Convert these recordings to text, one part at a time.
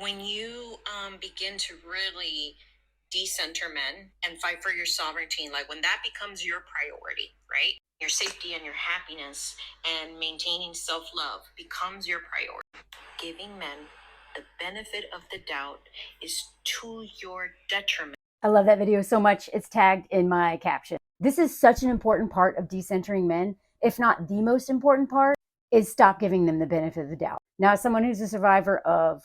When you begin to really decenter men and fight for your sovereignty, like when that becomes your priority, right? Your safety and your happiness and maintaining self-love becomes your priority. Giving men the benefit of the doubt is to your detriment. I love that video so much. It's tagged in my caption. This is such an important part of decentering men, if not the most important part, is stop giving them the benefit of the doubt. Now, as someone who's a survivor of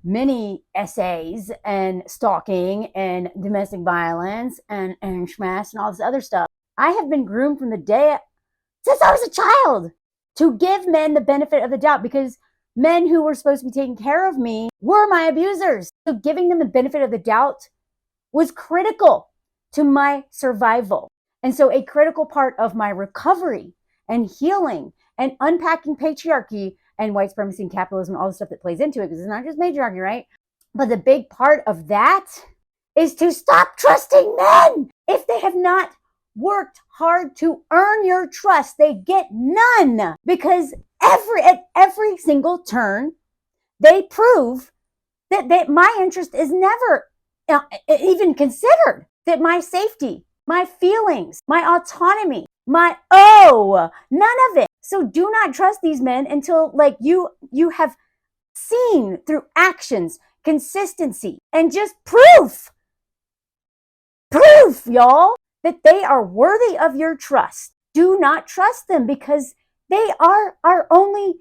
many essays and stalking and domestic violence and schmash and all this other stuff, I have been groomed from the day since I was a child to give men the benefit of the doubt, because men who were supposed to be taking care of me were my abusers. So giving them the benefit of the doubt was critical to my survival. And so a critical part of my recovery and healing and unpacking patriarchy and white supremacy and capitalism and all the stuff that plays into it, because it's not just matriarchy, right? But the big part of that is to stop trusting men. If they have not worked hard to earn your trust, they get none, because at every single turn, they prove that my interest is never even considered, that my safety, my feelings, my autonomy, none of it. So do not trust these men until you have seen through actions, consistency, and just proof, y'all, that they are worthy of your trust. Do not trust them, because they are our only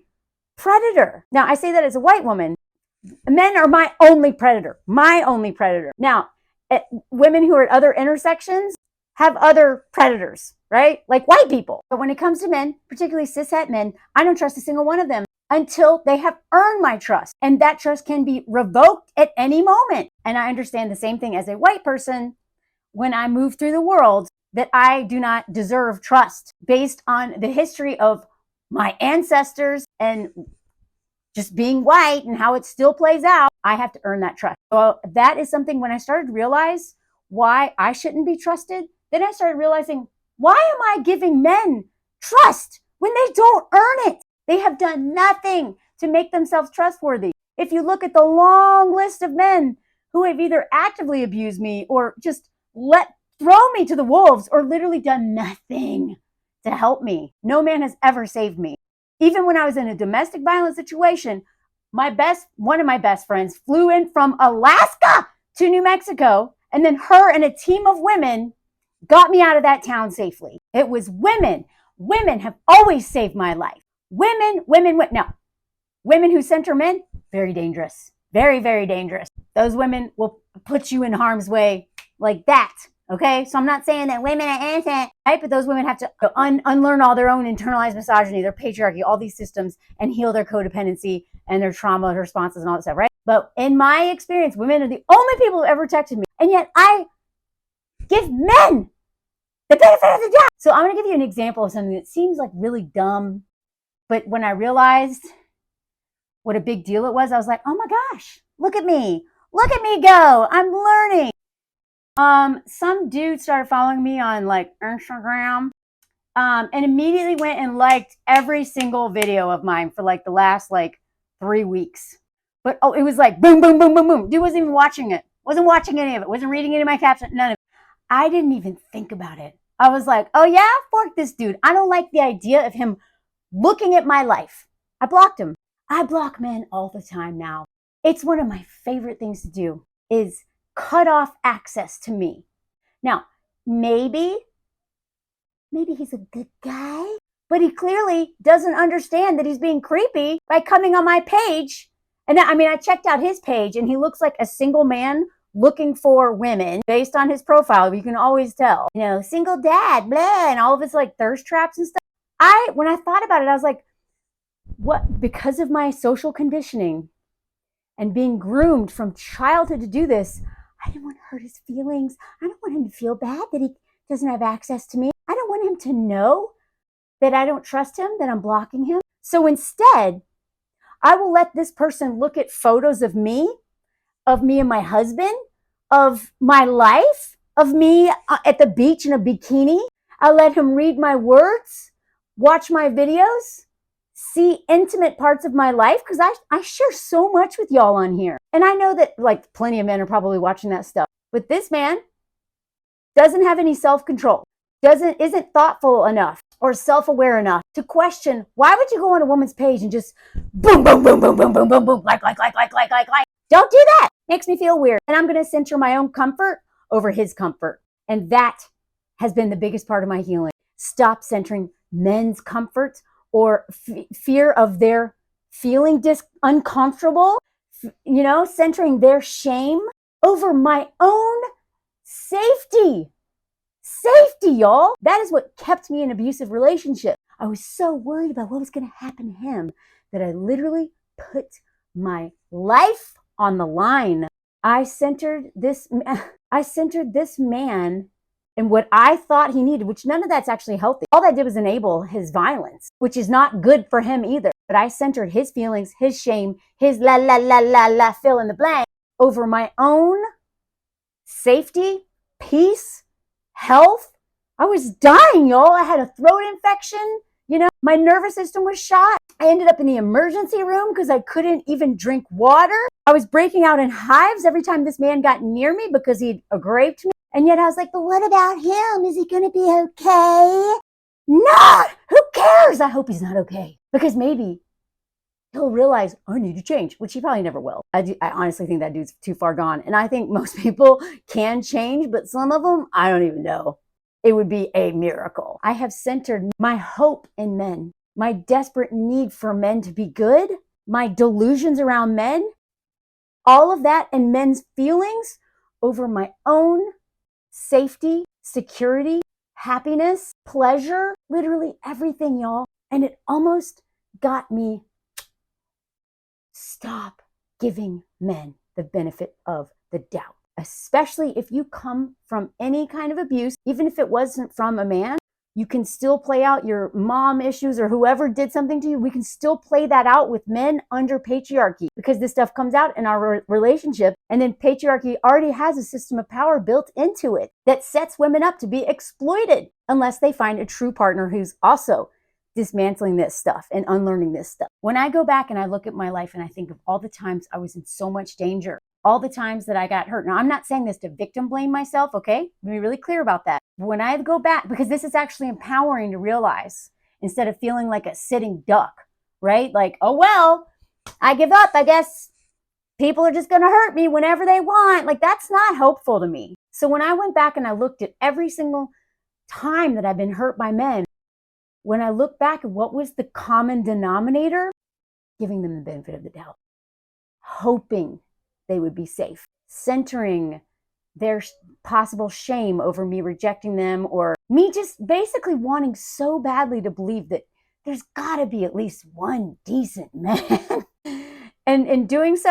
predator. Now, I say that as a white woman. Men are my only predator. Now, women who are at other intersections have other predators, right? Like white people. But when it comes to men, particularly cishet men, I don't trust a single one of them until they have earned my trust. And that trust can be revoked at any moment. And I understand the same thing as a white person when I move through the world, that I do not deserve trust based on the history of my ancestors and just being white and how it still plays out. I have to earn that trust. So that is something, when I started to realize why I shouldn't be trusted, then I started realizing, why am I giving men trust when they don't earn it? They have done nothing to make themselves trustworthy. If you look at the long list of men who have either actively abused me or just throw me to the wolves or literally done nothing to help me, no man has ever saved me. Even when I was in a domestic violence situation, one of my best friends flew in from Alaska to New Mexico, and then her and a team of women got me out of that town safely. It was women. Women have always saved my life. Women. Now, women who center men, very dangerous. Very, very dangerous. Those women will put you in harm's way like that. Okay, so I'm not saying that women are innocent, right? But those women have to unlearn all their own internalized misogyny, their patriarchy, all these systems, and heal their codependency and their trauma responses and all that stuff, right? But in my experience, women are the only people who ever protected me. And yet I give men the benefit of the doubt. So I'm going to give you an example of something that seems like really dumb. But when I realized what a big deal it was, I was like, oh my gosh, look at me go. I'm learning. Some dude started following me on Instagram, and immediately went and liked every single video of mine for the last 3 weeks. But it was like boom, boom, boom, boom, boom. Dude wasn't even watching it. Wasn't watching any of it. Wasn't reading any of my captions. None of it. I didn't even think about it. I was like, oh yeah, fork this dude. I don't like the idea of him looking at my life. I blocked him. I block men all the time now. It's one of my favorite things to do is cut off access to me. Now, maybe he's a good guy, but he clearly doesn't understand that he's being creepy by coming on my page. And I checked out his page, and he looks like a single man looking for women based on his profile. You can always tell, single dad, blah, and all of his thirst traps and stuff. When I thought about it, I was like, what? Because of my social conditioning and being groomed from childhood to do this, I didn't want to hurt his feelings. I don't want him to feel bad that he doesn't have access to me. I don't want him to know that I don't trust him, that I'm blocking him. So instead, I will let this person look at photos of me and my husband, of my life, of me at the beach in a bikini. I'll let him read my words, watch my videos, see intimate parts of my life, because I share so much with y'all on here. And I know that like plenty of men are probably watching that stuff. But this man doesn't have any self-control, isn't thoughtful enough or self-aware enough to question, why would you go on a woman's page and just boom, boom, boom, boom, boom, boom, boom, boom, like. Don't do that. Makes me feel weird. And I'm going to center my own comfort over his comfort. And that has been the biggest part of my healing. Stop centering men's comfort or fear of their feeling uncomfortable, centering their shame over my own safety. Safety, y'all. That is what kept me in an abusive relationship. I was so worried about what was going to happen to him that I literally put my life on the line. I centered this man and what I thought he needed, which none of that's actually healthy. All that did was enable his violence, which is not good for him either. But I centered his feelings, his shame, his la, fill in the blank over my own safety, peace, health. I was dying, y'all. I had a throat infection. My nervous system was shot. I ended up in the emergency room because I couldn't even drink water. I was breaking out in hives every time this man got near me because he'd raped me. And yet I was like, but what about him? Is he going to be okay? Not. Who cares? I hope he's not okay. Because maybe he'll realize I need to change, which he probably never will. I honestly think that dude's too far gone. And I think most people can change, but some of them, I don't even know. It would be a miracle. I have centered my hope in men, my desperate need for men to be good, my delusions around men, all of that and men's feelings over my own safety, security, happiness, pleasure, literally everything, y'all. And it almost got me, stop giving men the benefit of the doubt. Especially if you come from any kind of abuse, even if it wasn't from a man, you can still play out your mom issues or whoever did something to you. We can still play that out with men under patriarchy because this stuff comes out in our relationship. And then patriarchy already has a system of power built into it that sets women up to be exploited unless they find a true partner who's also dismantling this stuff and unlearning this stuff. When I go back and I look at my life and I think of all the times I was in so much danger, all the times that I got hurt. Now, I'm not saying this to victim blame myself, okay? Let me be really clear about that. But when I go back, because this is actually empowering to realize instead of feeling like a sitting duck, right? Like, oh, well, I give up. I guess people are just going to hurt me whenever they want. Like, that's not hopeful to me. So when I went back and I looked at every single time that I've been hurt by men, when I look back at what was the common denominator, giving them the benefit of the doubt, hoping they would be safe, centering their possible shame over me rejecting them or me just basically wanting so badly to believe that there's got to be at least one decent man. And in doing so,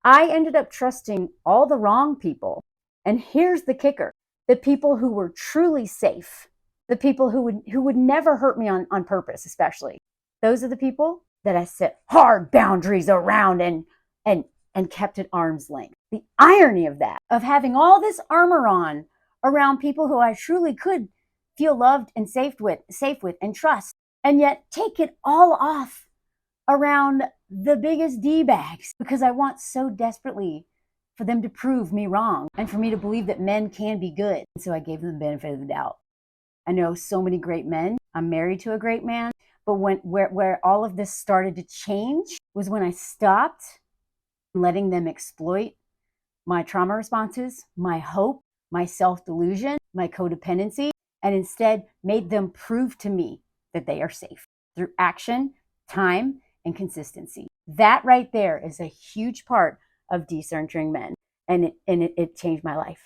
I ended up trusting all the wrong people. And here's the kicker. The people who were truly safe, the people who would never hurt me on purpose, especially. Those are the people that I set hard boundaries around and kept at arm's length. The irony of that, of having all this armor on around people who I truly could feel loved and safe with and trust, and yet take it all off around the biggest D-bags because I want so desperately for them to prove me wrong and for me to believe that men can be good. And so I gave them the benefit of the doubt. I know so many great men. I'm married to a great man. But where all of this started to change was when I stopped letting them exploit my trauma responses, my hope, my self-delusion, my codependency, and instead made them prove to me that they are safe through action, time, and consistency. That right there is a huge part of decentering men, and it changed my life.